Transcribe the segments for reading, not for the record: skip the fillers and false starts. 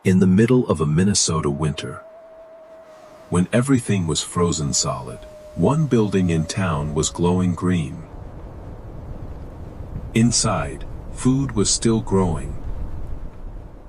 In the middle of a Minnesota winter, when everything was frozen solid, one building in town was glowing green. Inside, food was still growing.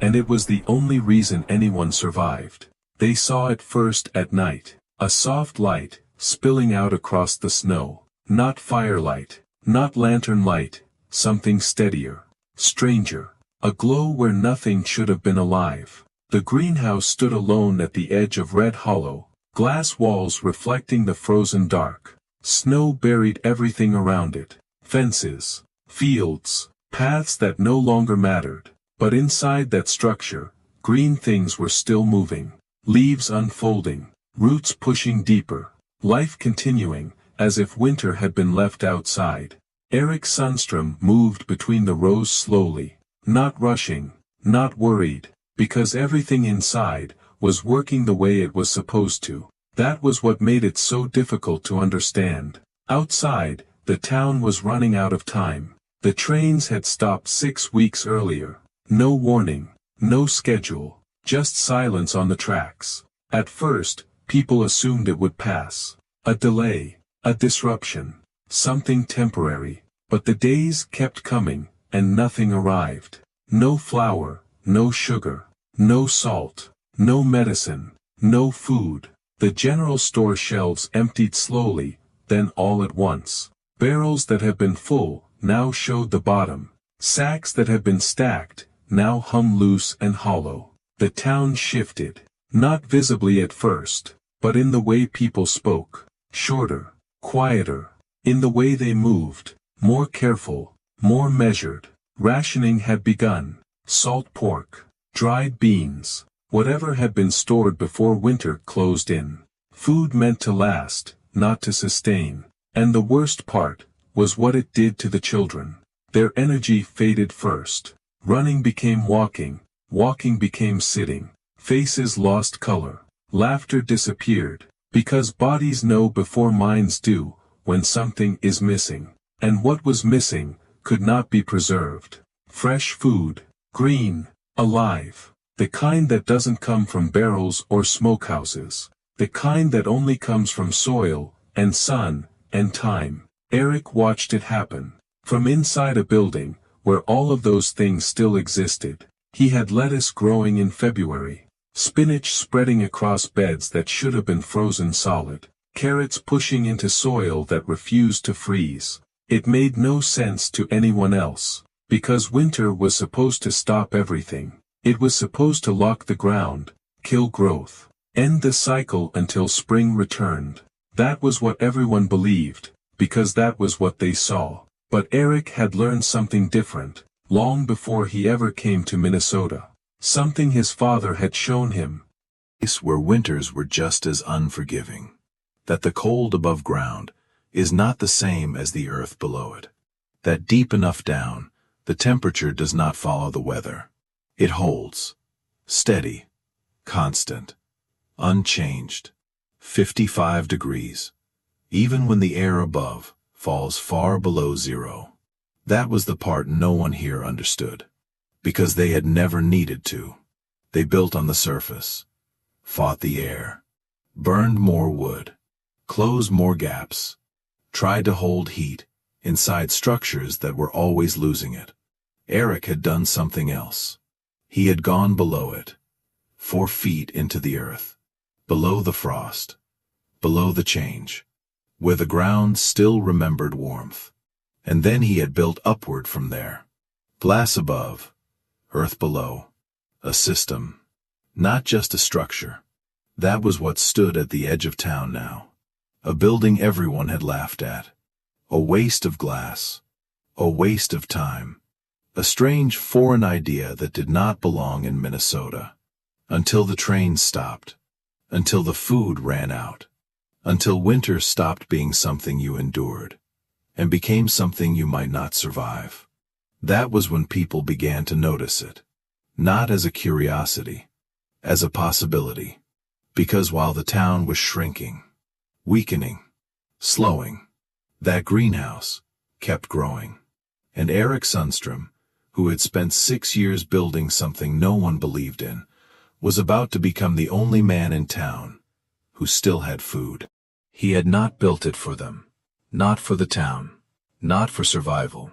And it was the only reason anyone survived. They saw it first at night, a soft light, spilling out across the snow. Not firelight, not lantern light, something steadier, stranger, a glow where nothing should have been alive. The greenhouse stood alone at the edge of Red Hollow, glass walls reflecting the frozen dark. Snow buried everything around it, fences, fields, paths that no longer mattered. But inside that structure, green things were still moving, leaves unfolding, roots pushing deeper, life continuing, as if winter had been left outside. Eric Sundstrom moved between the rows slowly, not rushing, not worried, because everything inside was working the way it was supposed to. That was what made it so difficult to understand. Outside, the town was running out of time. The trains had stopped 6 weeks earlier. No warning, no schedule, just silence on the tracks. At first, people assumed it would pass. A delay, a disruption, something temporary. But the days kept coming, and nothing arrived. No flour, no sugar, no salt, no medicine, no food. The general store shelves emptied slowly, then all at once. Barrels that had been full, now showed the bottom. Sacks that had been stacked, now hung loose and hollow. The town shifted, not visibly at first, but in the way people spoke. Shorter, quieter, in the way they moved, more careful, more measured. Rationing had begun. Salt pork, dried beans, whatever had been stored before winter closed in. Food meant to last, not to sustain. And the worst part was what it did to the children. Their energy faded first. Running became walking, walking became sitting. Faces lost color. Laughter disappeared, because bodies know before minds do, when something is missing. And what was missing could not be preserved. Fresh food, green, alive. The kind that doesn't come from barrels or smokehouses. The kind that only comes from soil, and sun, and time. Eric watched it happen. From inside a building, where all of those things still existed. He had lettuce growing in February. Spinach spreading across beds that should have been frozen solid. Carrots pushing into soil that refused to freeze. It made no sense to anyone else. Because winter was supposed to stop everything. It was supposed to lock the ground, kill growth, end the cycle until spring returned. That was what everyone believed, because that was what they saw. But Eric had learned something different, long before he ever came to Minnesota. Something his father had shown him. A place where winters were just as unforgiving. That the cold above ground is not the same as the earth below it. That deep enough down, the temperature does not follow the weather. It holds. Steady. Constant. Unchanged. 55 degrees. Even when the air above falls far below zero. That was the part no one here understood. Because they had never needed to. They built on the surface. Fought the air. Burned more wood. Closed more gaps. Tried to hold heat inside structures that were always losing it. Eric had done something else. He had gone below it. 4 feet into the earth. Below the frost. Below the change. Where the ground still remembered warmth. And then he had built upward from there. Glass above. Earth below. A system. Not just a structure. That was what stood at the edge of town now. A building everyone had laughed at. A waste of glass. A waste of time. A strange foreign idea that did not belong in Minnesota. Until the trains stopped. Until the food ran out. Until winter stopped being something you endured. And became something you might not survive. That was when people began to notice it. Not as a curiosity. As a possibility. Because while the town was shrinking, weakening, slowing, that greenhouse kept growing. And Eric Sundstrom, who had spent 6 years building something no one believed in, was about to become the only man in town who still had food. He had not built it for them. Not for the town. Not for survival.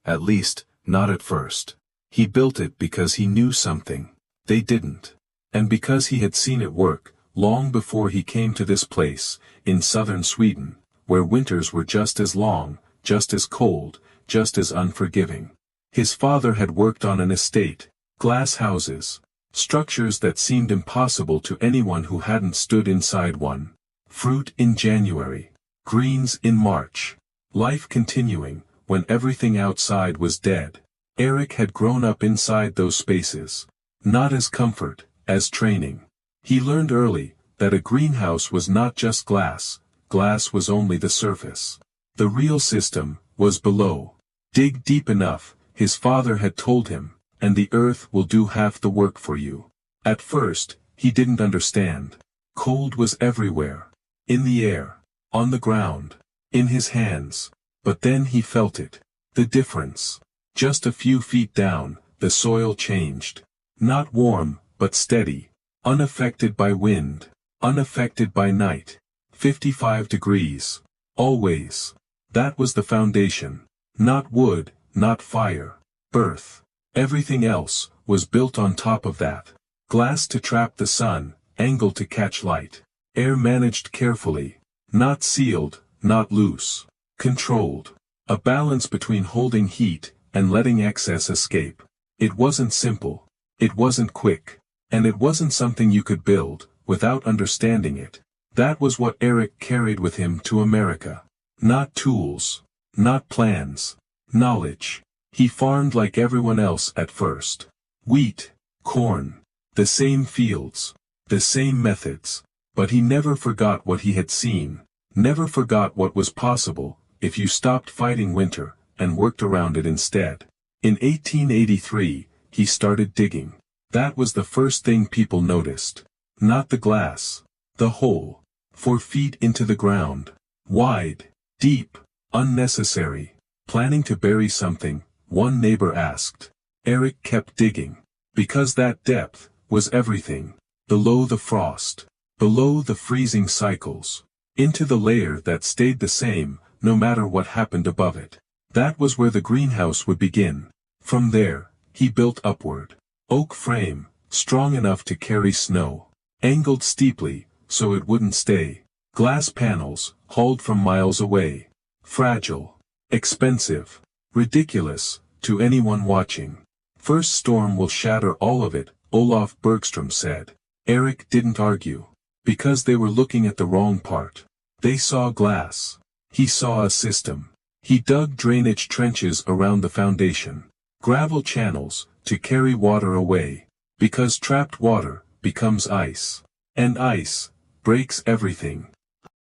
At least, not at first. He built it because he knew something they didn't. And because he had seen it work, long before he came to this place, in southern Sweden, where winters were just as long, just as cold, just as unforgiving. His father had worked on an estate, glass houses, structures that seemed impossible to anyone who hadn't stood inside one. Fruit in January. Greens in March. Life continuing, when everything outside was dead. Eric had grown up inside those spaces. Not as comfort, as training. He learned early that a greenhouse was not just glass. Glass was only the surface. The real system was below. Dig deep enough, his father had told him, and the earth will do half the work for you. At first, he didn't understand. Cold was everywhere. In the air. On the ground. In his hands. But then he felt it. The difference. Just a few feet down, the soil changed. Not warm, but steady. Unaffected by wind. Unaffected by night. 55 degrees. Always. That was the foundation. Not wood, not fire. Earth. Everything else was built on top of that. Glass to trap the sun, angle to catch light. Air managed carefully. Not sealed, not loose. Controlled. A balance between holding heat and letting excess escape. It wasn't simple. It wasn't quick. And it wasn't something you could build, without understanding it. That was what Eric carried with him to America. Not tools. Not plans. Knowledge. He farmed like everyone else at first. Wheat. Corn. The same fields. The same methods. But he never forgot what he had seen. Never forgot what was possible, if you stopped fighting winter, and worked around it instead. In 1883, he started digging. That was the first thing people noticed. Not the glass. The hole. 4 feet into the ground. Wide. Deep. Unnecessary. Planning to bury something, one neighbor asked. Eric kept digging. Because that depth was everything. Below the frost. Below the freezing cycles. Into the layer that stayed the same, no matter what happened above it. That was where the greenhouse would begin. From there, he built upward. Oak frame, strong enough to carry snow. Angled steeply, so it wouldn't stay. Glass panels, hauled from miles away. Fragile. Expensive. Ridiculous, to anyone watching. First storm will shatter all of it, Olaf Bergstrom said. Eric didn't argue. Because they were looking at the wrong part. They saw glass. He saw a system. He dug drainage trenches around the foundation. Gravel channels, to carry water away. Because trapped water becomes ice. And ice breaks everything.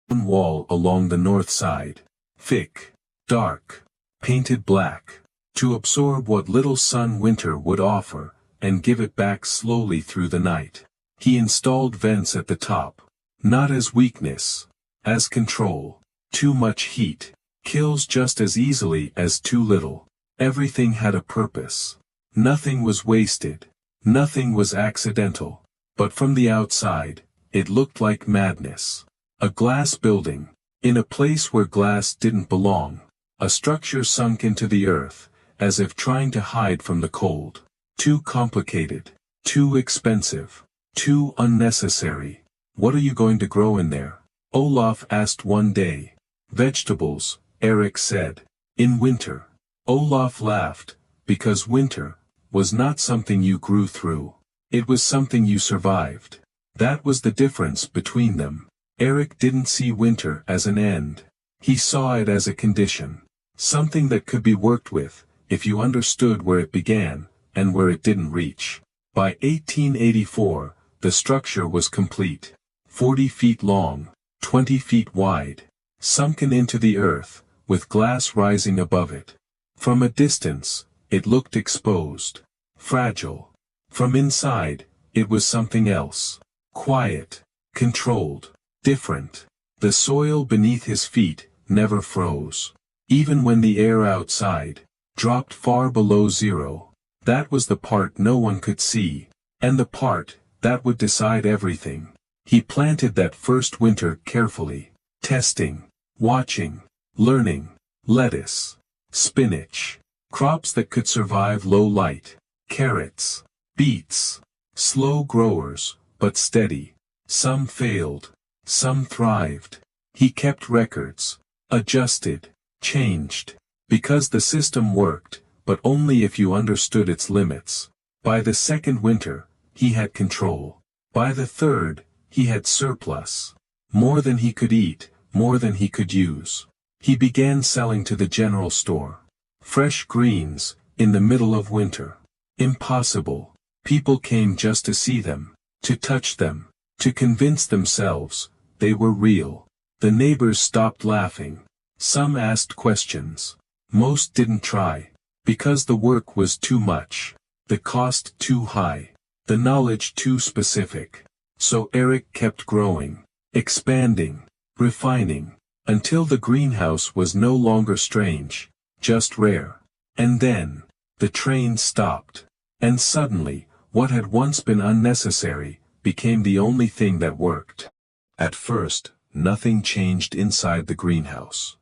One wall along the north side. Thick. Dark. Painted black. To absorb what little sun winter would offer, and give it back slowly through the night. He installed vents at the top. Not as weakness. As control. Too much heat kills just as easily as too little. Everything had a purpose. Nothing was wasted. Nothing was accidental. But from the outside, it looked like madness. A glass building. In a place where glass didn't belong. A structure sunk into the earth, as if trying to hide from the cold. Too complicated. Too expensive. Too unnecessary. What are you going to grow in there? Olaf asked one day. Vegetables, Eric said. In winter. Olaf laughed, because winter was not something you grew through. It was something you survived. That was the difference between them. Eric didn't see winter as an end. He saw it as a condition. Something that could be worked with, if you understood where it began, and where it didn't reach. By 1884, the structure was complete. 40 feet long, 20 feet wide. Sunken into the earth, with glass rising above it. From a distance, it looked exposed. Fragile. From inside, it was something else. Quiet. Controlled. Different. The soil beneath his feet never froze. Even when the air outside dropped far below zero. That was the part no one could see. And the part that would decide everything. He planted that first winter carefully, testing, watching, learning, lettuce, spinach, crops that could survive low light, carrots, beets, slow growers, but steady. Some failed, some thrived. He kept records, adjusted, changed, because the system worked, but only if you understood its limits. By the second winter, he had control. By the third, he had surplus. More than he could eat, more than he could use. He began selling to the general store. Fresh greens, in the middle of winter. Impossible. People came just to see them, to touch them, to convince themselves they were real. The neighbors stopped laughing. Some asked questions. Most didn't try, because the work was too much, the cost too high, the knowledge too specific. So Eric kept growing, expanding, refining, until the greenhouse was no longer strange, just rare. And then, the train stopped. And suddenly, what had once been unnecessary, became the only thing that worked. At first, nothing changed inside the greenhouse.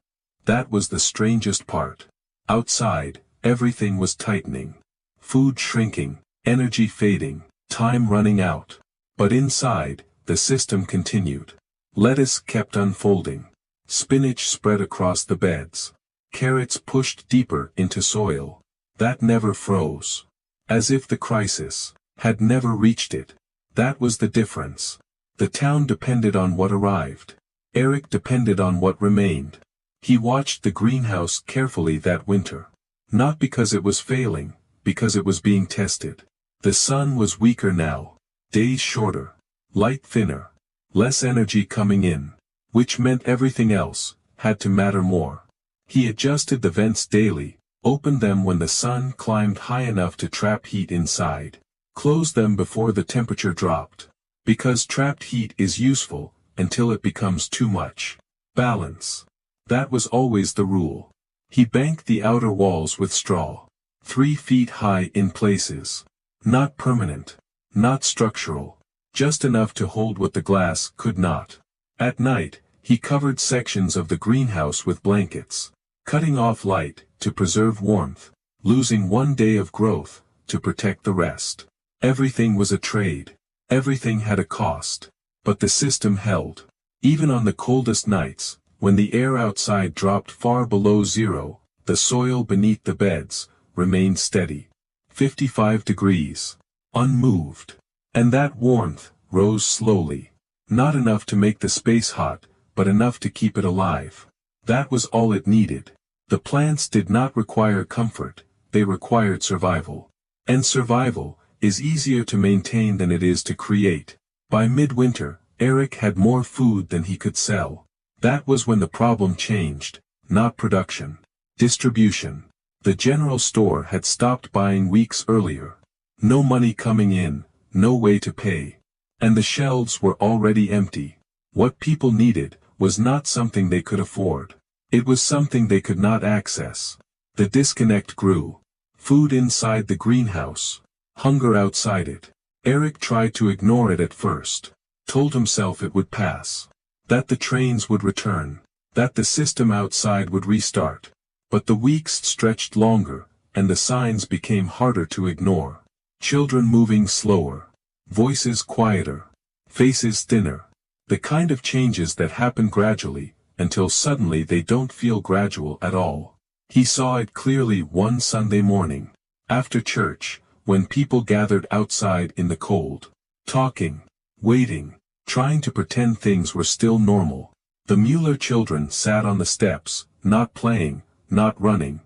That was the strangest part. Outside, everything was tightening. Food shrinking, energy fading, time running out. But inside, the system continued. Lettuce kept unfolding. Spinach spread across the beds. Carrots pushed deeper into soil. That never froze. As if the crisis had never reached it. That was the difference. The town depended on what arrived. Eric depended on what remained. He watched the greenhouse carefully that winter. Not because it was failing, because it was being tested. The sun was weaker now. Days shorter, light thinner, less energy coming in, which meant everything else had to matter more. He adjusted the vents daily, opened them when the sun climbed high enough to trap heat inside, closed them before the temperature dropped, because trapped heat is useful until it becomes too much. Balance. That was always the rule. He banked the outer walls with straw, 3 feet high in places. Not permanent. Not structural, just enough to hold what the glass could not. At night, he covered sections of the greenhouse with blankets, cutting off light to preserve warmth, losing 1 day of growth to protect the rest. Everything was a trade. Everything had a cost. But the system held. Even on the coldest nights, when the air outside dropped far below zero, the soil beneath the beds remained steady. 55 degrees. Unmoved. And that warmth rose slowly. Not enough to make the space hot, but enough to keep it alive. That was all it needed. The plants did not require comfort, they required survival. And survival is easier to maintain than it is to create. By midwinter, Eric had more food than he could sell. That was when the problem changed, not production. Distribution. The general store had stopped buying weeks earlier. No money coming in, no way to pay. And the shelves were already empty. What people needed was not something they could afford. It was something they could not access. The disconnect grew. Food inside the greenhouse. Hunger outside it. Eric tried to ignore it at first. Told himself it would pass. That the trains would return. That the system outside would restart. But the weeks stretched longer, and the signs became harder to ignore. Children moving slower. Voices quieter. Faces thinner. The kind of changes that happen gradually, until suddenly they don't feel gradual at all. He saw it clearly one Sunday morning. After church, when people gathered outside in the cold. Talking. Waiting. Trying to pretend things were still normal. The Mueller children sat on the steps, not playing, not running.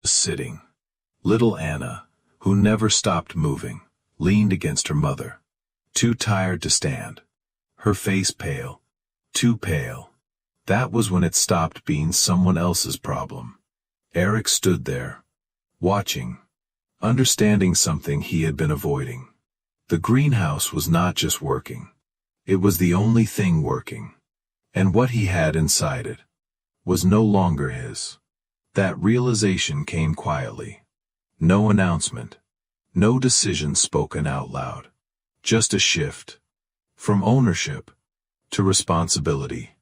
Sitting. Little Anna, who never stopped moving, leaned against her mother. Too tired to stand. Her face pale. Too pale. That was when it stopped being someone else's problem. Eric stood there, watching, understanding something he had been avoiding. The greenhouse was not just working. It was the only thing working. And what he had inside it was no longer his. That realization came quietly. No announcement. No decision spoken out loud. Just a shift. From ownership to responsibility.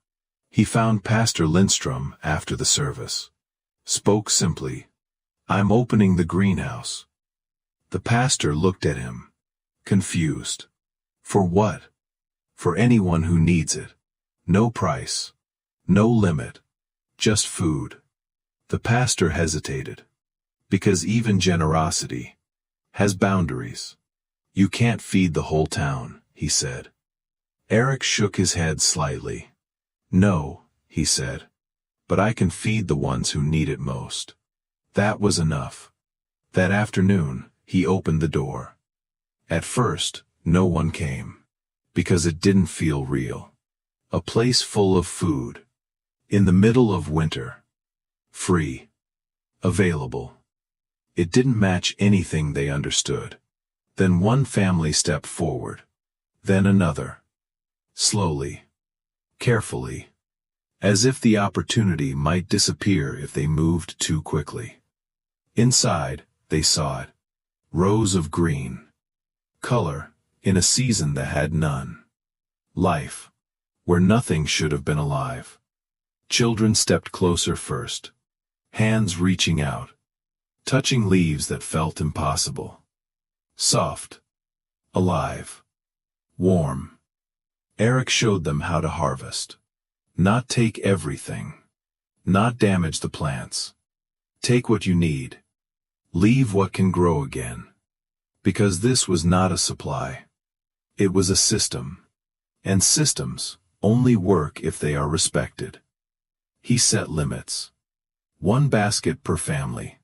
He found Pastor Lindstrom after the service. Spoke simply. "I'm opening the greenhouse." The pastor looked at him, confused. "For what?" "For anyone who needs it. No price. No limit. Just food." The pastor hesitated. Because even generosity has boundaries. "You can't feed the whole town," he said. Eric shook his head slightly. "No," he said. "But I can feed the ones who need it most." That was enough. That afternoon, he opened the door. At first, no one came. Because it didn't feel real. A place full of food. In the middle of winter. Free. Available. It didn't match anything they understood. Then one family stepped forward. Then another. Slowly. Carefully. As if the opportunity might disappear if they moved too quickly. Inside, they saw it. Rows of green. Color, in a season that had none. Life. Where nothing should have been alive. Children stepped closer first. Hands reaching out. Touching leaves that felt impossible. Soft. Alive. Warm. Eric showed them how to harvest. Not take everything. Not damage the plants. Take what you need. Leave what can grow again. Because this was not a supply. It was a system. And systems only work if they are respected. He set limits. 1 basket per family.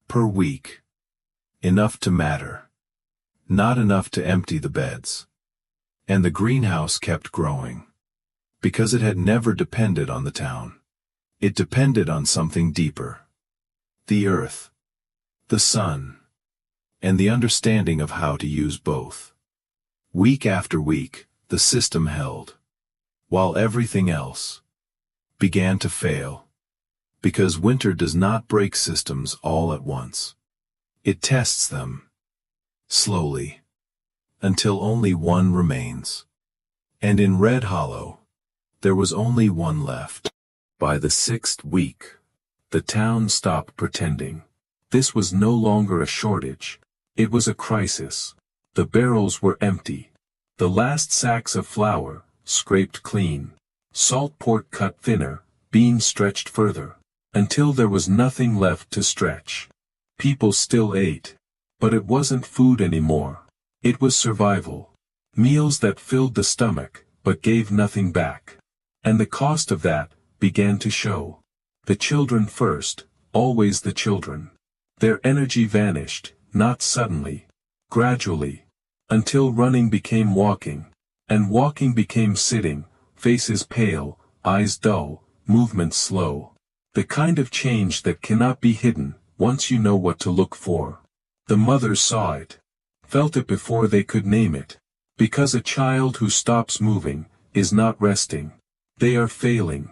Per week. Enough to matter. Not enough to empty the beds. And the greenhouse kept growing. Because it had never depended on the town. It depended on something deeper. The earth. The sun. And the understanding of how to use both. Week after week, the system held. While everything else began to fail. Because winter does not break systems all at once. It tests them. Slowly. Until only one remains. And in Red Hollow, there was only one left. By the 6th week, the town stopped pretending. This was no longer a shortage. It was a crisis. The barrels were empty. The last sacks of flour, scraped clean. Salt pork cut thinner, beans stretched further. Until there was nothing left to stretch. People still ate. But it wasn't food anymore. It was survival. Meals that filled the stomach, but gave nothing back. And the cost of that began to show. The children first, always the children. Their energy vanished, not suddenly. Gradually. Until running became walking. And walking became sitting, faces pale, eyes dull, movements slow. The kind of change that cannot be hidden, once you know what to look for. The mothers saw it. Felt it before they could name it. Because a child who stops moving, is not resting. They are failing.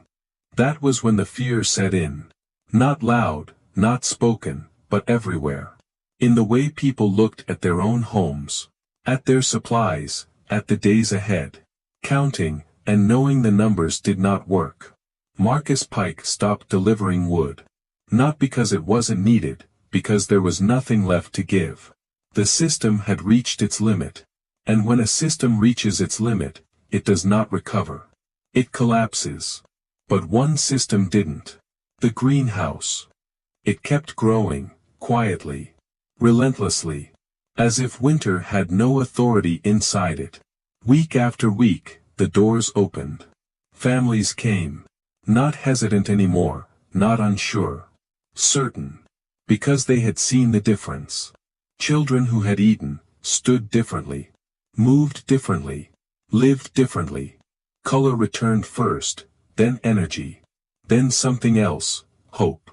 That was when the fear set in. Not loud, not spoken, but everywhere. In the way people looked at their own homes. At their supplies, at the days ahead. Counting, and knowing the numbers did not work. Marcus Pike stopped delivering wood. Not because it wasn't needed, because there was nothing left to give. The system had reached its limit. And when a system reaches its limit, it does not recover. It collapses. But one system didn't. The greenhouse. It kept growing, quietly. Relentlessly. As if winter had no authority inside it. Week after week, the doors opened. Families came. Not hesitant anymore, not unsure. Certain. Because they had seen the difference. Children who had eaten, stood differently. Moved differently. Lived differently. Color returned first, then energy. Then something else, hope.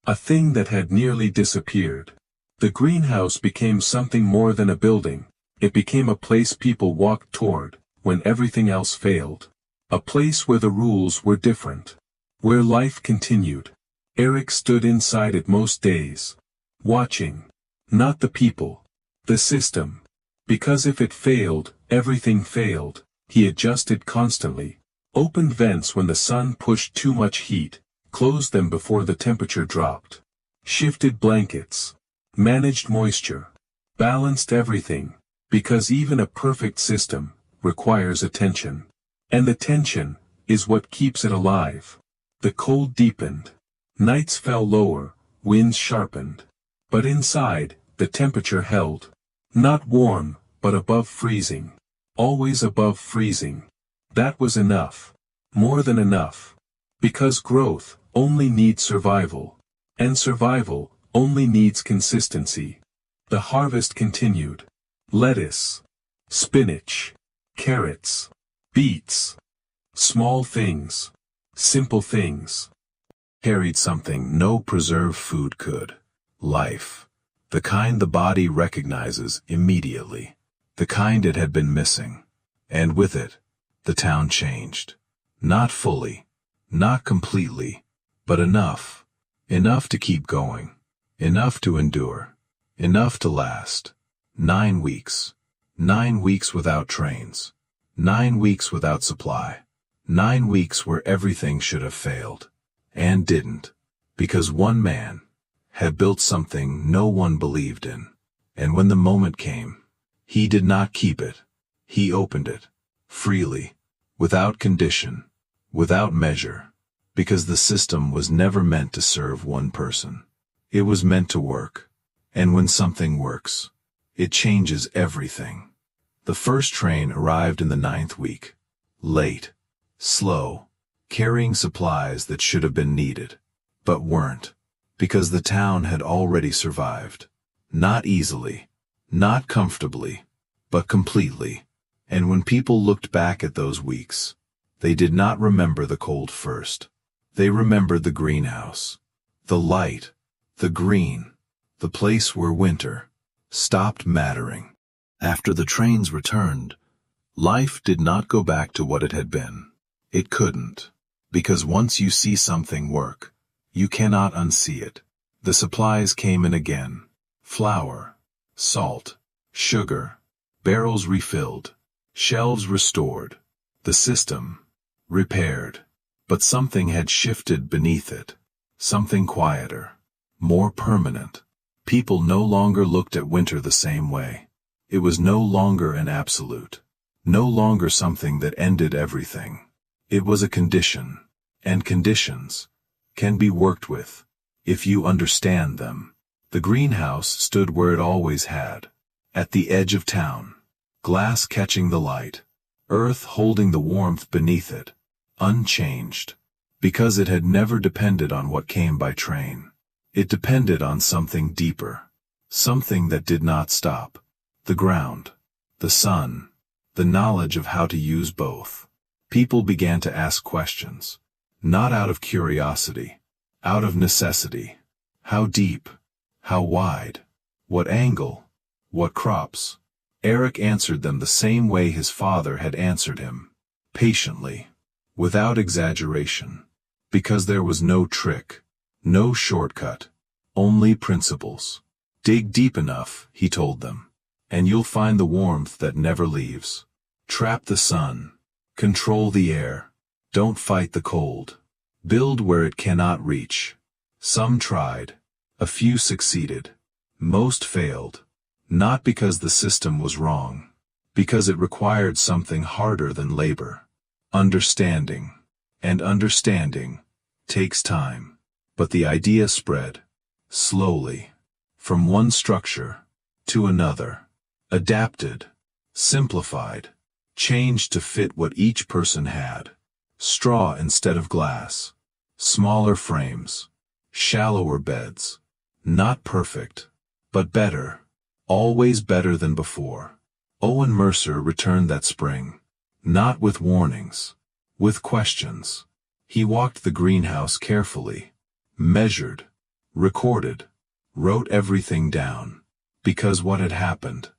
A thing that had nearly disappeared. The greenhouse became something more than a building. It became a place people walked toward, when everything else failed. A place where the rules were different. Where life continued. Eric stood inside it most days. Watching. Not the people. The system. Because if it failed, Everything failed. He adjusted constantly. Opened vents when the sun pushed too much heat, closed them before the temperature dropped. Shifted blankets. Managed moisture. Balanced everything. Because even a perfect system requires attention. And the tension is what keeps it alive. The cold deepened. Nights fell lower, winds sharpened. But inside, the temperature held. Not warm, but above freezing. Always above freezing. That was enough. More than enough. Because growth only needs survival. And survival only needs consistency. The harvest continued. Lettuce. Spinach. Carrots. Beets. Small things. Simple things. Carried something no preserved food could. Life. The kind the body recognizes immediately. The kind it had been missing. And with it, the town changed. Not fully. Not completely. But enough. Enough to keep going. Enough to endure. Enough to last. 9 weeks. 9 weeks without trains. 9 weeks without supply. 9 weeks where everything should have failed. And didn't. Because one man had built something no one believed in. And when the moment came, he did not keep it. He opened it. Freely. Without condition. Without measure. Because the system was never meant to serve one person. It was meant to work. And when something works, it changes everything. The first train arrived in the 9th week. Late. Slow. Carrying supplies that should have been needed. But weren't. Because the town had already survived. Not easily. Not comfortably. But completely. And when people looked back at those weeks, they did not remember the cold first. They remembered the greenhouse. The light. The green. The place where winter stopped mattering. After the trains returned, life did not go back to what it had been. It couldn't. Because once you see something work, you cannot unsee it. The supplies came in again. Flour, salt, sugar, barrels refilled, shelves restored, the system repaired. But something had shifted beneath it. Something quieter, more permanent. People no longer looked at winter the same way. It was no longer an absolute. No longer something that ended everything. It was a condition. And conditions can be worked with, if you understand them. The greenhouse stood where it always had. At the edge of town. Glass catching the light. Earth holding the warmth beneath it. Unchanged. Because it had never depended on what came by train. It depended on something deeper. Something that did not stop. The ground. The sun. The knowledge of how to use both. People began to ask questions. Not out of curiosity. Out of necessity. How deep? How wide? What angle? What crops? Eric answered them the same way his father had answered him. Patiently. Without exaggeration. Because there was no trick. No shortcut. Only principles. Dig deep enough, he told them. And you'll find the warmth that never leaves. Trap the sun. Control the air. Don't fight the cold. Build where it cannot reach. Some tried. A few succeeded. Most failed. Not because the system was wrong. Because it required something harder than labor. Understanding. And understanding takes time. But the idea spread. Slowly. From one structure to another. Adapted. Simplified. Changed to fit what each person had. Straw instead of glass. Smaller frames. Shallower beds. Not perfect. But better. Always better than before. Owen Mercer returned that spring. Not with warnings. With questions. He walked the greenhouse carefully. Measured. Recorded. Wrote everything down. Because what had happened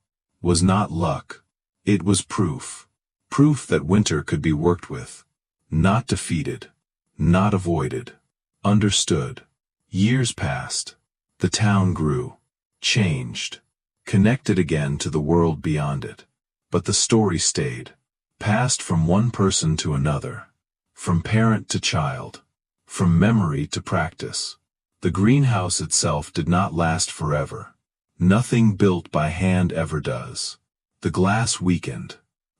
was not luck. It was proof. Proof that winter could be worked with. Not defeated. Not avoided. Understood. Years passed. The town grew. Changed. Connected again to the world beyond it. But the story stayed, passed from one person to another, from parent to child, from memory to practice. The greenhouse itself did not last forever. Nothing built by hand ever does. The glass weakened.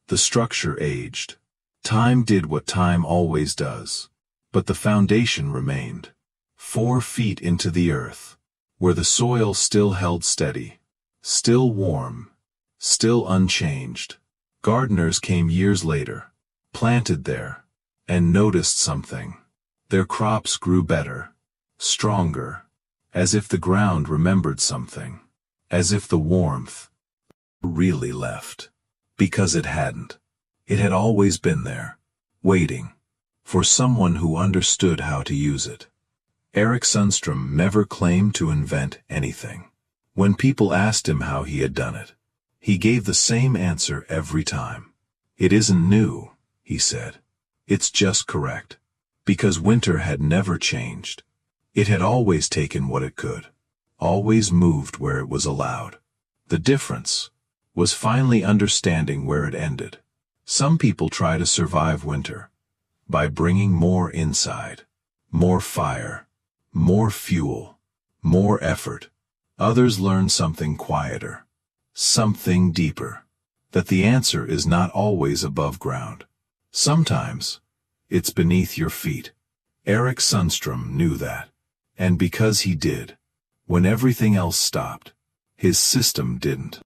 The structure aged. Time did what time always does. But the foundation remained. 4 feet into the earth, where the soil still held steady, still warm, still unchanged. Gardeners came years later, planted there, and noticed something. Their crops grew better, stronger, as if the ground remembered something, as if the warmth really left. Because it hadn't. It had always been there, waiting, for someone who understood how to use it. Eric Sundstrom never claimed to invent anything. When people asked him how he had done it, he gave the same answer every time. It isn't new, he said. It's just correct. Because winter had never changed. It had always taken what it could, always moved where it was allowed. The difference was finally understanding where it ended. Some people try to survive winter by bringing more inside, more fire, more fuel, more effort. Others learn something quieter, something deeper, that the answer is not always above ground. Sometimes it's beneath your feet. Eric Sundstrom knew that, and because he did, when everything else stopped, his system didn't.